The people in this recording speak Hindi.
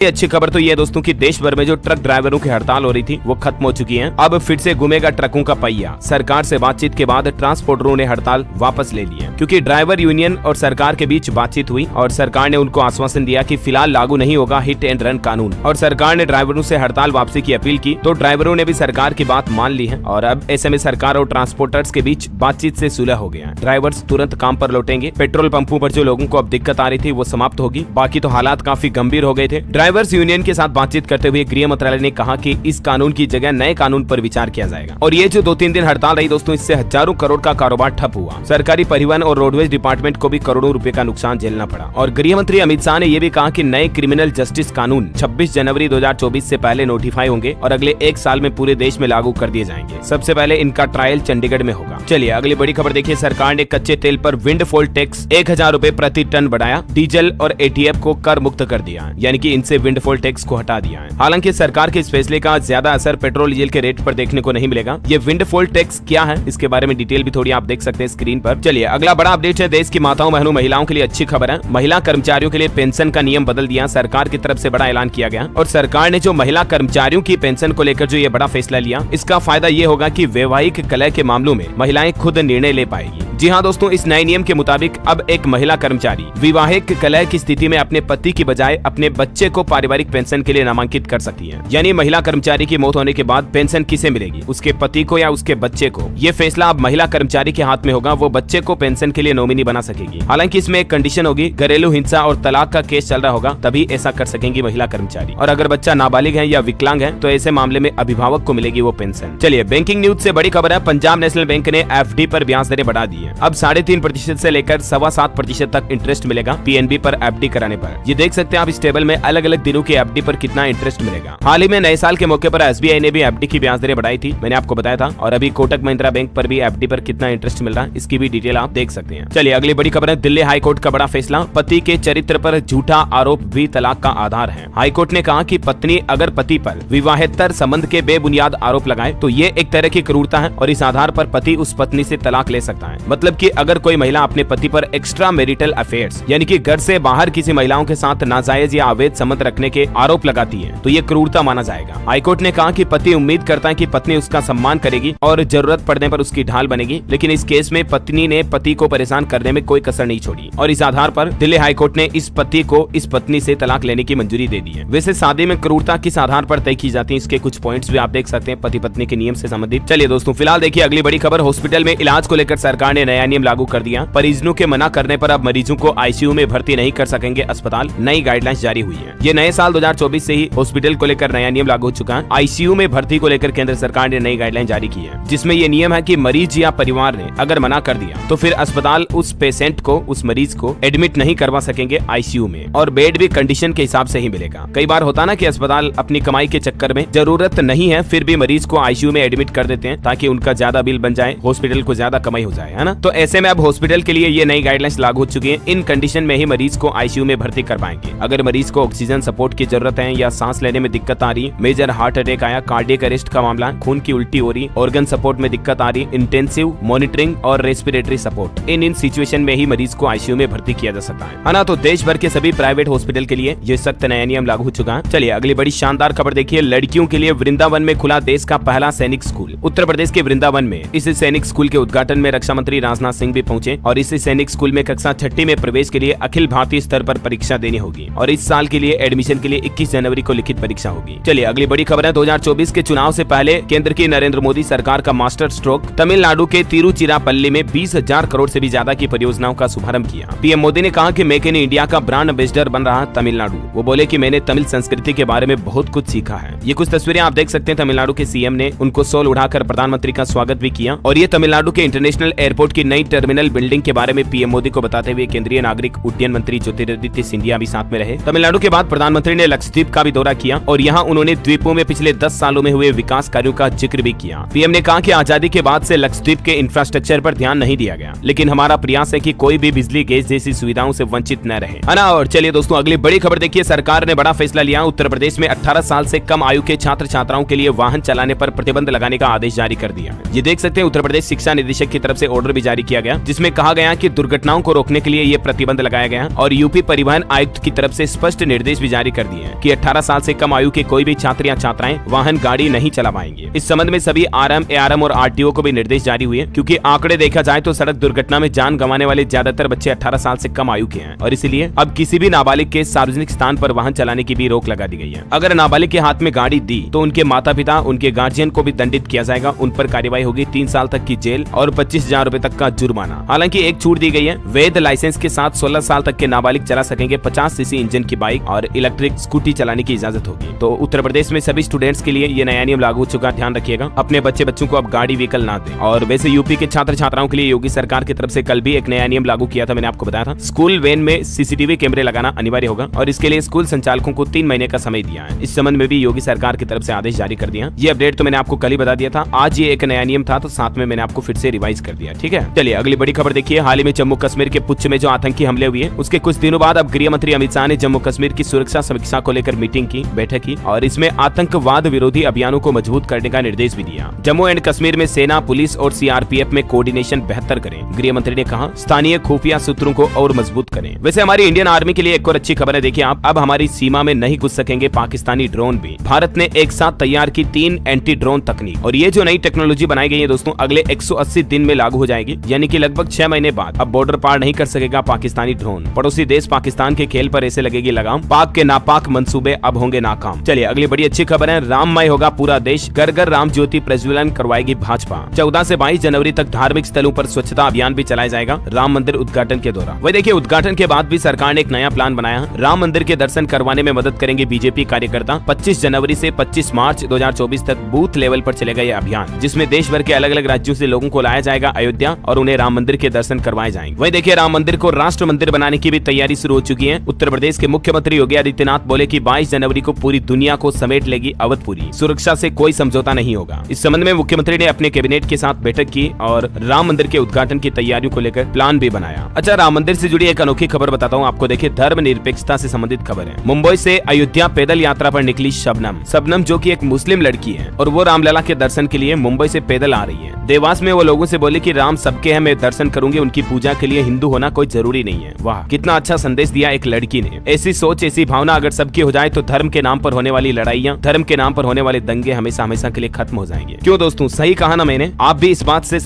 ये अच्छी खबर तो ये दोस्तों कि देश भर में जो ट्रक ड्राइवरों की हड़ताल हो रही थी वो खत्म हो चुकी है। अब फिर से घूमेगा ट्रकों का पहिया। सरकार से बातचीत के बाद ट्रांसपोर्टरों ने हड़ताल वापस ले ली है, क्योंकि ड्राइवर यूनियन और सरकार के बीच बातचीत हुई और सरकार ने उनको आश्वासन दिया कि फिलहाल लागू नहीं होगा हिट एंड रन कानून, और सरकार ने ड्राइवरों से हड़ताल वापसी की अपील की। तो ड्राइवरों ने भी सरकार की बात मान ली है और अब ऐसे में सरकार और ट्रांसपोर्टर्स के बीच बातचीत से सुलह हो गया। ड्राइवर्स तुरंत काम पर लौटेंगे। पेट्रोल पंपों पर जो लोगों को अब दिक्कत आ रही थी वो समाप्त होगी। बाकी तो हालात काफी गंभीर हो गए थे। ड्राइवर्स यूनियन के साथ बातचीत करते हुए गृह मंत्रालय ने कहा कि इस कानून की जगह नए कानून पर विचार किया जाएगा। और ये जो 2-3 दिन हड़ताल रही दोस्तों, इससे हजारों करोड़ का कारोबार ठप हुआ। सरकारी परिवहन और रोडवेज डिपार्टमेंट को भी करोड़ों रुपए का नुकसान झेलना पड़ा। और गृह मंत्री अमित शाह ने यह भी कहा कि नए क्रिमिनल जस्टिस कानून 26 जनवरी 2024 से पहले नोटिफाई होंगे और अगले 1 साल में पूरे देश में लागू कर दिए जाएंगे। सबसे पहले इनका ट्रायल चंडीगढ़ में होगा। चलिए अगली बड़ी खबर देखिए। सरकार ने कच्चे तेल पर विंडफॉल टैक्स 1000 रुपए प्रति टन बढ़ाया। डीजल और एटीएफ को कर मुक्त कर दिया, यानी कि इनसे विंडफॉल टैक्स को हटा दिया है। हालांकि सरकार के इस फैसले का ज्यादा असर पेट्रोल डीजल के रेट पर देखने को नहीं मिलेगा। ये विंडफॉल टैक्स क्या है, इसके बारे में डिटेल भी थोड़ी आप देख सकते हैं स्क्रीन पर। चलिए अगला बड़ा अपडेट है। देश की माताओं बहनों महिलाओं के लिए अच्छी खबर है। महिला कर्मचारियों के लिए पेंशन का नियम बदल दिया। सरकार की तरफ से बड़ा ऐलान किया गया और सरकार ने जो महिला कर्मचारियों की पेंशन को लेकर जो ये बड़ा फैसला लिया, इसका फायदा ये होगा कि वैवाहिक कलह के मामलों में महिलाएं खुद निर्णय ले पाएगी। जी हाँ दोस्तों, इस नए नियम के मुताबिक अब एक महिला कर्मचारी वैवाहिक कलह की स्थिति में अपने पति की बजाय अपने बच्चे को पारिवारिक पेंशन के लिए नामांकित कर सकती है। यानी महिला कर्मचारी की मौत होने के बाद पेंशन किसे मिलेगी, उसके पति को या उसके बच्चे को। ये फैसला अब महिला कर्मचारी के हाथ में होगा। वो बच्चे को पेंशन के लिए नॉमिनी बना सकेगी। हालांकि इसमें एक कंडीशन होगी, घरेलू हिंसा और तलाक का केस चल रहा होगा तभी ऐसा कर सकेंगी महिला कर्मचारी। और अगर बच्चा नाबालिग है या विकलांग है तो ऐसे मामले में अभिभावक को मिलेगी वो पेंशन। चलिए बैंकिंग न्यूज से बड़ी खबर है। पंजाब नेशनल बैंक ने एफडी पर ब्याज दरें बढ़ा दी है। अब 3.5% से लेकर 7.25% तक इंटरेस्ट मिलेगा पीएनबी पर एफडी कराने पर। ये देख सकते हैं आप इस टेबल में अलग अलग दिनों की एफडी पर कितना इंटरेस्ट मिलेगा। हाल ही में नए साल के मौके पर एसबीआई ने भी एफडी की ब्याज दरें बढ़ाई थी, मैंने आपको बताया था। और अभी कोटक महिंद्रा बैंक पर भी एफडी पर कितना इंटरेस्ट मिल रहा है इसकी भी डिटेल आप देख सकते हैं। चलिए अगली बड़ी खबर है। दिल्ली हाईकोर्ट का बड़ा फैसला। पति के चरित्र पर झूठा आरोप भी तलाक का आधार है। हाईकोर्ट ने कहा कि पत्नी अगर पति पर विवाहेतर संबंध के बेबुनियाद आरोप लगाए तो ये एक तरह की क्रूरता है और इस आधार पर पति उस पत्नी से तलाक ले सकता है। मतलब कि अगर कोई महिला अपने पति पर एक्स्ट्रा मैरिटल अफेयर्स यानी कि घर से बाहर किसी महिलाओं के साथ नाजायज या अवैध संबंध रखने के आरोप लगाती है तो ये क्रूरता माना जाएगा। हाईकोर्ट ने कहा कि पति उम्मीद करता है कि पत्नी उसका सम्मान करेगी और जरूरत पड़ने पर उसकी ढाल बनेगी, लेकिन इस केस में पत्नी ने पति को परेशान करने में कोई कसर नहीं छोड़ी और इस आधार पर दिल्ली हाईकोर्ट ने इस पति को इस पत्नी से तलाक लेने की मंजूरी दे दी है। वैसे शादी में क्रूरता किस आधार पर तय की जाती है इसके कुछ पॉइंट्स भी आप देख सकते हैं पति पत्नी के नियम से संबंधित। चलिए दोस्तों फिलहाल देखिए अगली बड़ी खबर। हॉस्पिटल में इलाज को लेकर सरकार ने नया नियम लागू कर दिया। परिजनों के मना करने पर अब मरीजों को आईसीयू में भर्ती नहीं कर सकेंगे अस्पताल। नई गाइडलाइंस जारी हुई है। ये नए साल 2024 से ही हॉस्पिटल को लेकर नया नियम लागू हो चुका है। आईसीयू में भर्ती को लेकर केंद्र सरकार ने नई गाइडलाइन जारी की है, जिसमें ये नियम है कि मरीज या परिवार ने अगर मना कर दिया तो फिर अस्पताल उस पेशेंट को, उस मरीज को एडमिट नहीं करवा सकेंगे आईसीयू में, और बेड भी कंडीशन के हिसाब से ही मिलेगा। कई बार होता ना कि अस्पताल अपनी कमाई के चक्कर में जरूरत नहीं है फिर भी मरीज को आईसीयू में एडमिट कर देते हैं ताकि उनका ज्यादा बिल बन जाए, हॉस्पिटल को ज्यादा कमाई हो जाए, है ना। तो ऐसे में अब हॉस्पिटल के लिए ये नई गाइडलाइंस लागू हो चुकी है। इन कंडीशन में ही मरीज को आईसीयू में भर्ती कर पाएंगे। अगर मरीज को ऑक्सीजन सपोर्ट की जरूरत है या सांस लेने में दिक्कत आ रही, मेजर हार्ट अटैक आया, कार्डियक अरेस्ट का मामला, खून की उल्टी हो रही, ऑर्गन सपोर्ट में दिक्कत आ रही, इंटेंसिव मॉनिटरिंग और रेस्पिरेटरी सपोर्ट, इन सिचुएशन में ही मरीज को आईसीयू में भर्ती किया जा सकता है ना। तो देश भर के सभी प्राइवेट हॉस्पिटल के लिए ये सख्त नया नियम लागू हो चुका है। चलिए अगली बड़ी शानदार खबर देखिए। लड़कियों के लिए वृंदावन में खुला देश का पहला सैनिक स्कूल। उत्तर प्रदेश के वृंदावन में इस सैनिक स्कूल के उद्घाटन में रक्षा मंत्री राजनाथ सिंह भी पहुंचे और इस सैनिक स्कूल में कक्षा 6 में प्रवेश के लिए अखिल भारतीय स्तर पर परीक्षा देनी होगी और इस साल के लिए एडमिशन के लिए 21 जनवरी को लिखित परीक्षा होगी। चलिए अगली बड़ी खबर है। 2024 के चुनाव से पहले केंद्र की नरेंद्र मोदी सरकार का मास्टर स्ट्रोक, तमिलनाडु के तिरुचिरापल्ली में 20,000 करोड़ से भी ज्यादा की परियोजनाओं का शुभारंभ किया। पीएम मोदी ने कहा कि मेक इन इंडिया का ब्रांड एम्बेसडर बन रहा तमिलनाडु। वो बोले कि मैंने तमिल संस्कृति के बारे में बहुत कुछ सीखा है। ये कुछ तस्वीरें आप देख सकते हैं। तमिलनाडु के सीएम ने उनको शॉल उड़ाकर प्रधानमंत्री का स्वागत भी किया और ये तमिलनाडु के इंटरनेशनल एयरपोर्ट की नई टर्मिनल बिल्डिंग के बारे में पीएम मोदी को बताते हुए केंद्रीय नागरिक उड्डयन मंत्री ज्योतिरादित्य सिंधिया भी साथ में रहे। तमिलनाडु के बाद प्रधानमंत्री ने लक्षद्वीप का भी दौरा किया और यहाँ उन्होंने द्वीपों में पिछले 10 सालों में हुए विकास कार्यों का जिक्र भी किया। पीएम ने कहा कि आजादी के बाद से लक्षद्वीप के इंफ्रास्ट्रक्चर पर ध्यान नहीं दिया गया, लेकिन हमारा प्रयास है कि कोई भी बिजली गैस जैसी सुविधाओं से वंचित न रहे, है ना। और चलिए दोस्तों अगली बड़ी खबर देखिए। सरकार ने बड़ा फैसला लिया। उत्तर प्रदेश में 18 साल से कम आयु के छात्र छात्राओं के लिए वाहन चलाने पर प्रतिबंध लगाने का आदेश जारी कर दिया है। ये देख सकते हैं उत्तर प्रदेश शिक्षा निदेशक की तरफ से ऑर्डर भी जारी किया गया, जिसमें कहा गया कि दुर्घटनाओं को रोकने के लिए ये प्रतिबंध लगाया गया और यूपी परिवहन आयुक्त की तरफ से स्पष्ट निर्देश भी जारी कर दी है कि 18 साल से कम आयु के कोई भी छात्र या छात्राएं वाहन गाड़ी नहीं चला पाएंगे। इस संबंध में सभी आरएम, एआरएम और आरटीओ को भी निर्देश जारी हुए, क्योंकि आंकड़े देखा जाए तो सड़क दुर्घटना में जान गंवाने वाले ज्यादातर बच्चे 18 साल से कम आयु के हैं और इसलिए अब किसी भी नाबालिग के सार्वजनिक स्थान पर वाहन चलाने की भी रोक लगा दी गई है। अगर नाबालिग के हाथ में गाड़ी दी तो उनके माता पिता, उनके गार्जियन को भी दंडित किया जाएगा। उन पर कार्रवाई होगी 3 साल तक की जेल और 25,000 रूपए तक का जुर्माना। हालांकि एक छूट दी गई है, वैध लाइसेंस के साथ 16 साल तक के नाबालिग चला सकेंगे 50 सीसी इंजन की बाइक और इलेक्ट्रिक स्कूटी चलाने की इजाजत होगी। तो उत्तर प्रदेश में सभी स्टूडेंट्स के लिए ये नया नियम लागू हो चुका, ध्यान रखिएगा। अपने बच्चों को अब गाड़ी व्हीकल ना दें। और वैसे यूपी के छात्र छात्राओं के लिए योगी सरकार की तरफ से कल भी एक नया नियम लागू किया था, मैंने आपको बताया था। स्कूल वैन में सीसीटीवी कैमरे लगाना अनिवार्य होगा और इसके लिए स्कूल संचालकों को 3 महीने का समय दिया है। इस संबंध में भी योगी सरकार की तरफ से आदेश जारी कर दिया। ये अपडेट तो मैंने आपको कल ही बता दिया था, आज ये एक नया नियम था तो साथ में मैंने आपको फिर से रिवाइज कर दिया। ठीक है, चलिए अगली बड़ी खबर देखिए। हाल ही में जम्मू कश्मीर के पुंछ में जो आतंकी हमले हुए उसके कुछ दिनों बाद अब गृह मंत्री अमित शाह ने जम्मू कश्मीर की सुरक्षा समीक्षा को लेकर मीटिंग की, बैठक की और इसमें आतंकवाद विरोधी अभियानों को मजबूत करने का निर्देश भी दिया। जम्मू एंड कश्मीर में सेना, पुलिस और सीआरपीएफ में कोऑर्डिनेशन बेहतर करें। गृह मंत्री ने कहा स्थानीय खुफिया सूत्रों को और मजबूत करें। वैसे हमारी इंडियन आर्मी के लिए एक और अच्छी खबर है, देखिए आप, अब हमारी सीमा में नहीं घुस सकेंगे पाकिस्तानी ड्रोन भी। भारत ने एक साथ तैयार की 3 एंटी ड्रोन तकनीक और ये जो नई टेक्नोलॉजी बनाई गई है दोस्तों, अगले 180 दिन में लागू हो जाएगी, यानी कि लगभग 6 महीने बाद अब बॉर्डर पार नहीं कर सकेगा पाकिस्तानी ड्रोन। पड़ोसी देश पाकिस्तान के खेल पर ऐसे लगेगी लगाम, पाक के नापाक मंसूबे अब होंगे नाकाम। चलिए अगली बड़ी अच्छी खबर है, राममय होगा पूरा देश, घर घर राम ज्योति प्रज्वलन करवाएगी भाजपा। 14 से 22 जनवरी तक धार्मिक स्थलों पर स्वच्छता अभियान भी चलाया जाएगा राम मंदिर उद्घाटन के दौरान। वही देखिए, उद्घाटन के बाद भी सरकार ने एक नया प्लान बनाया। राम मंदिर के दर्शन करवाने में मदद करेंगे बीजेपी कार्यकर्ता। 25 जनवरी से 25 मार्च 2024 तक बूथ लेवल पर चलेगा यह अभियान, जिसमें देश भर के अलग अलग राज्यों से लोगों को लाया जाएगा अयोध्या और उन्हें राम मंदिर के दर्शन करवाए जाएंगे। वही देखिए, राम मंदिर को राष्ट्र मंदिर बनाने की भी तैयारी शुरू हो चुकी है। उत्तर प्रदेश के मुख्यमंत्री योगी आदित्यनाथ बोले कि 22 जनवरी को पूरी दुनिया को समेट लेगी अवधपुरी, सुरक्षा से कोई समझौता नहीं होगा। इस संबंध में मुख्यमंत्री ने अपने कैबिनेट के साथ बैठक की और राम मंदिर के उद्घाटन की तैयारियों को लेकर प्लान भी बनाया। अच्छा, राम मंदिर से जुड़ी एक अनोखी खबर बताता हूँ आपको। देखिए, धर्म निरपेक्षता से संबंधित खबर है। मुंबई से अयोध्या पैदल यात्रा पर निकली शबनम जो कि एक मुस्लिम लड़की है और वो रामलला के दर्शन के लिए मुंबई से पैदल आ रही है। देवास में वो लोगों से बोले कि राम सबके हैं, मैं दर्शन करूंगी, उनकी पूजा के लिए हिंदू होना कोई जरूरी नहीं है। वाह, कितना अच्छा संदेश दिया एक लड़की ने। ऐसी सोच, ऐसी भावना अगर सबकी हो जाए तो धर्म के नाम पर होने वाली लड़ाइयाँ, धर्म के नाम पर होने वाले दंगे हमेशा हमेशा के लिए खत्म हो जाएंगे। क्यों दोस्तों, सही कहा ना मैंने? आप भी इस बात से